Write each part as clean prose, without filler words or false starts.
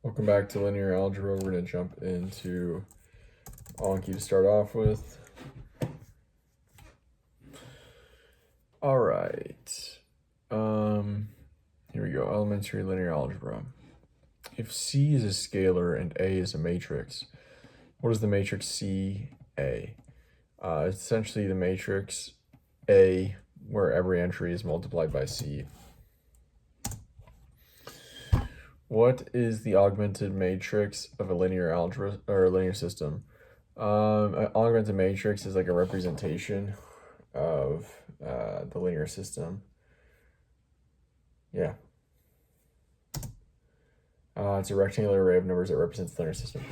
Welcome back to linear algebra. We're going to jump into Anki to start off with. All right. Here we go. Elementary linear algebra. If C is a scalar and A is a matrix, what is the matrix CA? It's essentially the matrix A where every entry is multiplied by C. What is the augmented matrix of a linear algebra or a linear system? An augmented matrix is like a representation of the linear system. Yeah. It's a rectangular array of numbers that represents the linear system.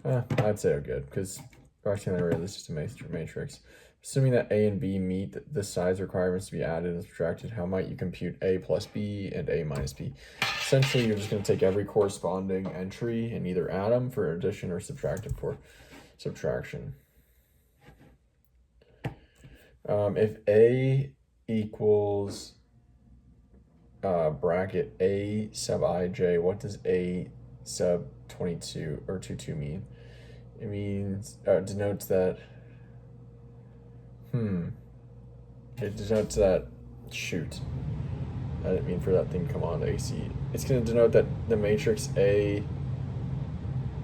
I'd say good because rectangular array is just a matrix. Assuming that A and B meet the size requirements to be added and subtracted, how might you compute A plus B and A minus B? Essentially, you're just going to take every corresponding entry and either add them for addition or subtract it for subtraction. If A equals bracket A sub ij, what does A sub 22 or 22 mean? It means, denotes that, it denotes that, shoot, I didn't mean for that thing to come on AC. It's going to denote that the matrix A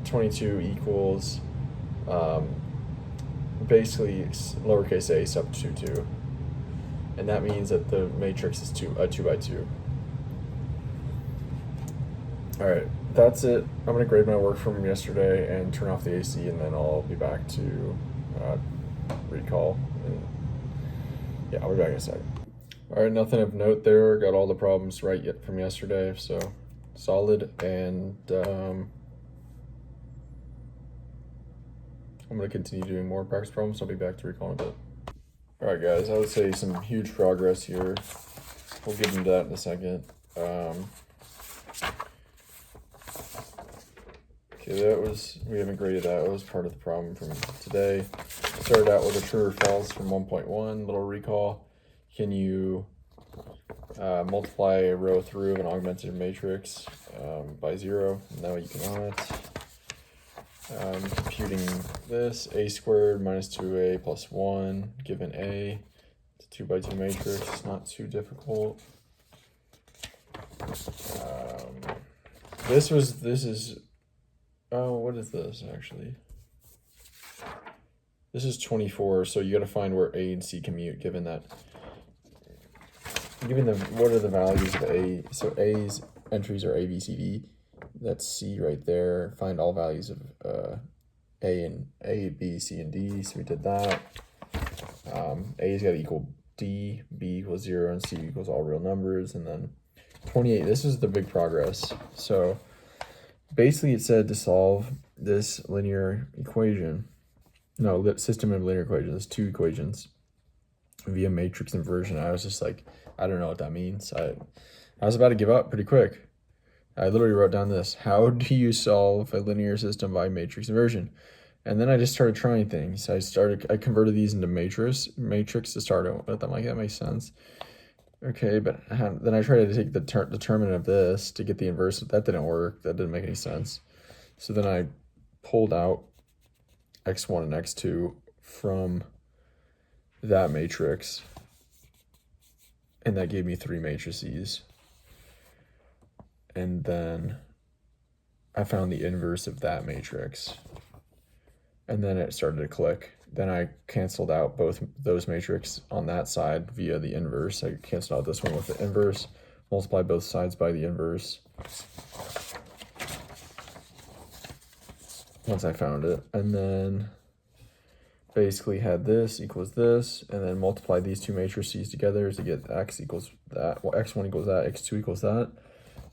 22 equals, basically lowercase a sub 22. And that means that the matrix is 2 by 2. All right, that's it. I'm gonna grade my work from yesterday and turn off the AC, and then I'll be back to recall. And yeah, I'll be back in a second. All right, nothing of note there. Got all the problems right yet from yesterday, so solid. And I'm gonna continue doing more practice problems. I'll be back to recall in a bit. All right, guys, I would say some huge progress here. We'll get into that in a second. Okay, we haven't graded that. It was part of the problem from today. Started out with a true or false from 1.1, little recall. Can you multiply a row through of an augmented matrix by 0? No, you cannot. Computing this, a squared minus 2a plus 1 given a. It's a 2 by 2 matrix. It's not too difficult. This is what is this actually? This is 24, so you got to find where A and C commute given what are the values of A? So A's entries are A, B, C, D. That's C right there. Find all values of A, B, C, and D. So we did that. A's got to equal D, B equals 0, and C equals all real numbers. And then 28. This is the big progress. So basically it said to solve this linear equation. No, system of linear equations. There's two equations via matrix inversion. I was just like, I don't know what that means. I was about to give up pretty quick. I literally wrote down this: how do you solve a linear system by matrix inversion? And then I just started trying things. I converted these into matrix to start with. I'm like, that makes sense. Okay, but then I tried to take the determinant of this to get the inverse. That didn't work. That didn't make any sense. So then I pulled out x1 and x2 from that matrix, and that gave me 3 matrices. And then I found the inverse of that matrix, and then it started to click. Then I canceled out both those matrices on that side via the inverse. I canceled out this one with the inverse, multiplied both sides by the inverse once I found it, and then basically had this equals this, and then multiplied these two matrices together to get x equals that. Well, x1 equals that, x2 equals that.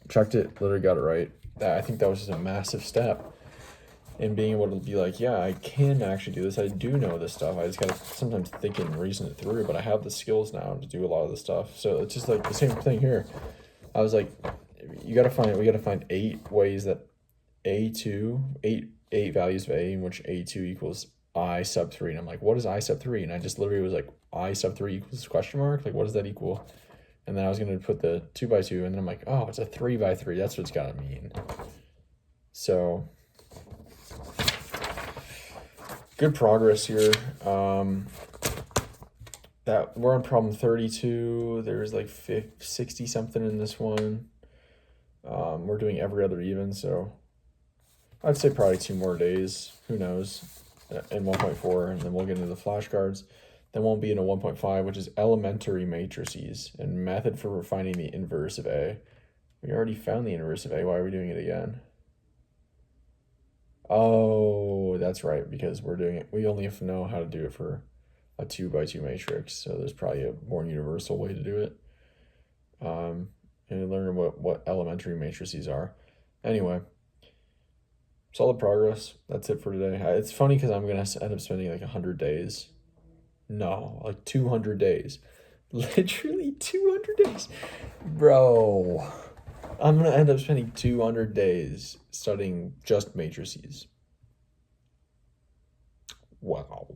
Checked it, literally got it right. I think that was just a massive step in being able to be like, yeah, I can actually do this. I do know this stuff. I just gotta sometimes think and reason it through, but I have the skills now to do a lot of this stuff. So it's just like the same thing here. I was like, we gotta find 8 ways that eight values of A in which A2 equals I sub 3. And I'm like, what is I sub 3? And I just literally was like, I sub 3 equals question mark? Like, what does that equal? And then I was going to put the 2 by 2, and then I'm like, oh, it's a 3 by 3. That's what it's got to mean. So good progress here. That we're on problem 32. There's like 60 something in this one. We're doing every other even, so I'd say probably 2 more days. Who knows? In 1.4, and then we'll get into the flashcards. Then we'll be in a 1.5, which is elementary matrices and method for finding the inverse of A. We already found the inverse of A. Why are we doing it again? Oh, that's right, because we're doing it. We only have to know how to do it for a 2x2 matrix, so there's probably a more universal way to do it. And learn what elementary matrices are. Anyway, solid progress. That's it for today. It's funny because I'm gonna end up spending like 100 days. No, like 200 days. Literally 200 days, bro. I'm gonna end up spending 200 days studying just matrices. Wow,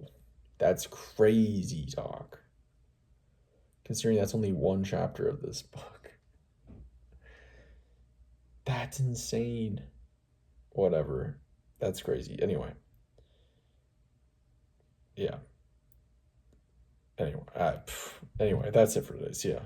that's crazy talk. Considering that's only one chapter of this book. That's insane. Whatever. That's crazy. Anyway. Yeah. Anyway, that's it for today. See ya.